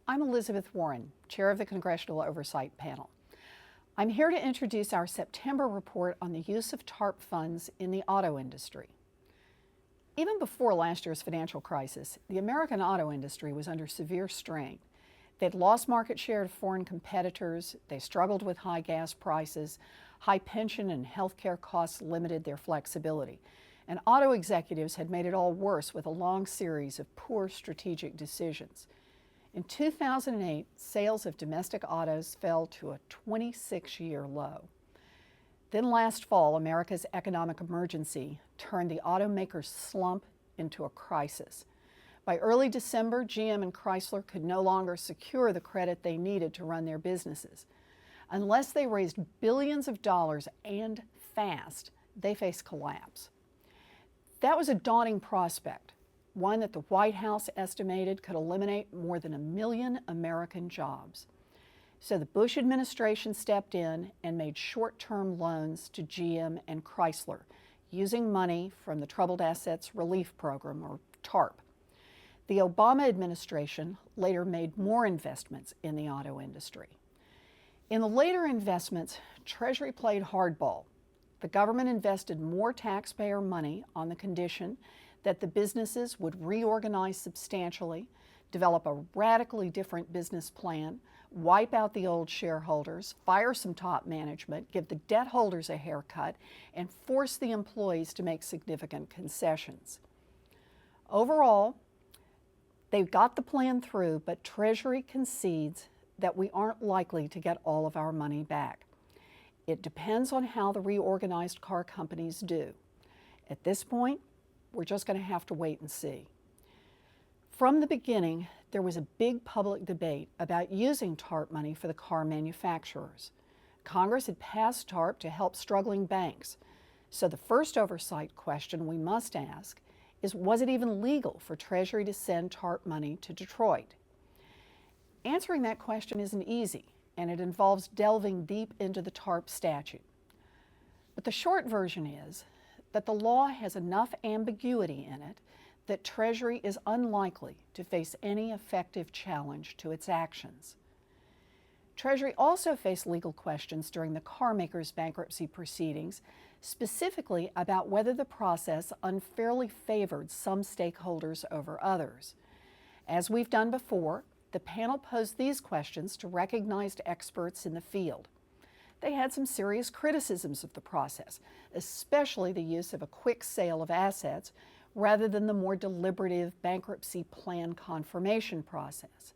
I'm Elizabeth Warren, Chair of the Congressional Oversight Panel. I'm here to introduce our September report on the use of TARP funds in the auto industry. Even before last year's financial crisis, the American auto industry was under severe strain. They'd lost market share to foreign competitors, they struggled with high gas prices, high pension and health care costs limited their flexibility, and auto executives had made it all worse with a long series of poor strategic decisions. In 2008, sales of domestic autos fell to a 26-year low. Then last fall, America's economic emergency turned the automakers' slump into a crisis. By early December, GM and Chrysler could no longer secure the credit they needed to run their businesses. Unless they raised billions of dollars and fast, they faced collapse. That was a daunting prospect, one that the White House estimated could eliminate more than 1 million American jobs. So the Bush administration stepped in and made short-term loans to GM and Chrysler, using money from the Troubled Assets Relief Program, or TARP. The Obama administration later made more investments in the auto industry. In the later investments, Treasury played hardball. The government invested more taxpayer money on the condition that the businesses would reorganize substantially, develop a radically different business plan, wipe out the old shareholders, fire some top management, give the debt holders a haircut, and force the employees to make significant concessions. Overall, they got the plan through, but Treasury concedes that we aren't likely to get all of our money back. It depends on how the reorganized car companies do. At this point, we're just going to have to wait and see. From the beginning, there was a big public debate about using TARP money for the car manufacturers. Congress had passed TARP to help struggling banks. So the first oversight question we must ask is, was it even legal for Treasury to send TARP money to Detroit? Answering that question isn't easy, and it involves delving deep into the TARP statute. But the short version is that the law has enough ambiguity in it that Treasury is unlikely to face any effective challenge to its actions. Treasury also faced legal questions during the carmakers' bankruptcy proceedings, specifically about whether the process unfairly favored some stakeholders over others. As we've done before, the panel posed these questions to recognized experts in the field. They had some serious criticisms of the process, especially the use of a quick sale of assets rather than the more deliberative bankruptcy plan confirmation process.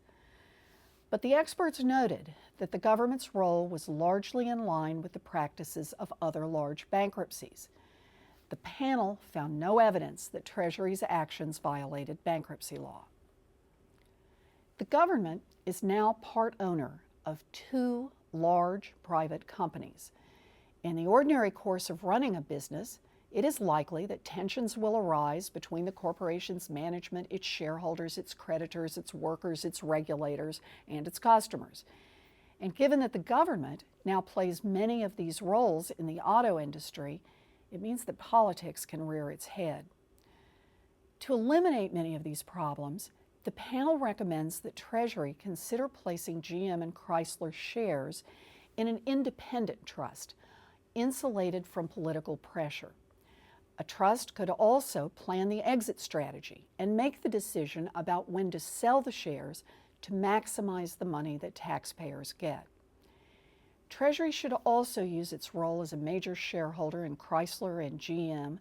But the experts noted that the government's role was largely in line with the practices of other large bankruptcies. The panel found no evidence that Treasury's actions violated bankruptcy law. The government is now part owner of 2 large private companies. In the ordinary course of running a business, it is likely that tensions will arise between the corporation's management, its shareholders, its creditors, its workers, its regulators, and its customers. And given that the government now plays many of these roles in the auto industry, it means that politics can rear its head. To eliminate many of these problems, the panel recommends that Treasury consider placing GM and Chrysler shares in an independent trust, insulated from political pressure. A trust could also plan the exit strategy and make the decision about when to sell the shares to maximize the money that taxpayers get. Treasury should also use its role as a major shareholder in Chrysler and GM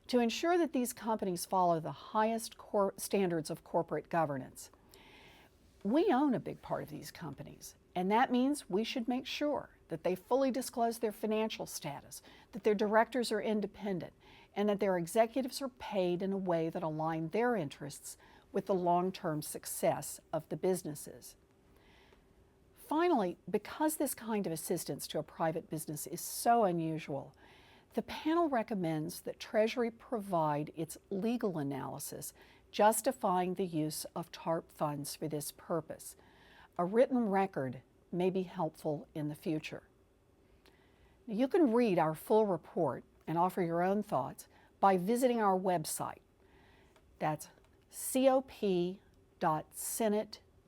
to ensure that these companies follow the highest standards of corporate governance. We own a big part of these companies, and that means we should make sure that they fully disclose their financial status, that their directors are independent, and that their executives are paid in a way that align their interests with the long-term success of the businesses. Finally, because this kind of assistance to a private business is so unusual, the panel recommends that Treasury provide its legal analysis justifying the use of TARP funds for this purpose. A written record may be helpful in the future. You can read our full report and offer your own thoughts by visiting our website. That's cop.senate.gov.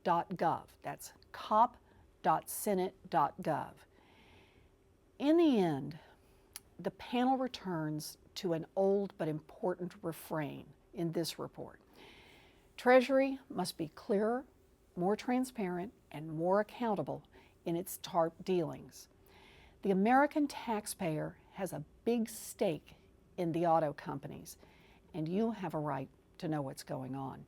cop.senate.gov. That's cop.senate.gov. In the end, the panel returns to an old but important refrain in this report. Treasury must be clearer, more transparent, and more accountable in its TARP dealings. The American taxpayer has a big stake in the auto companies, and you have a right to know what's going on.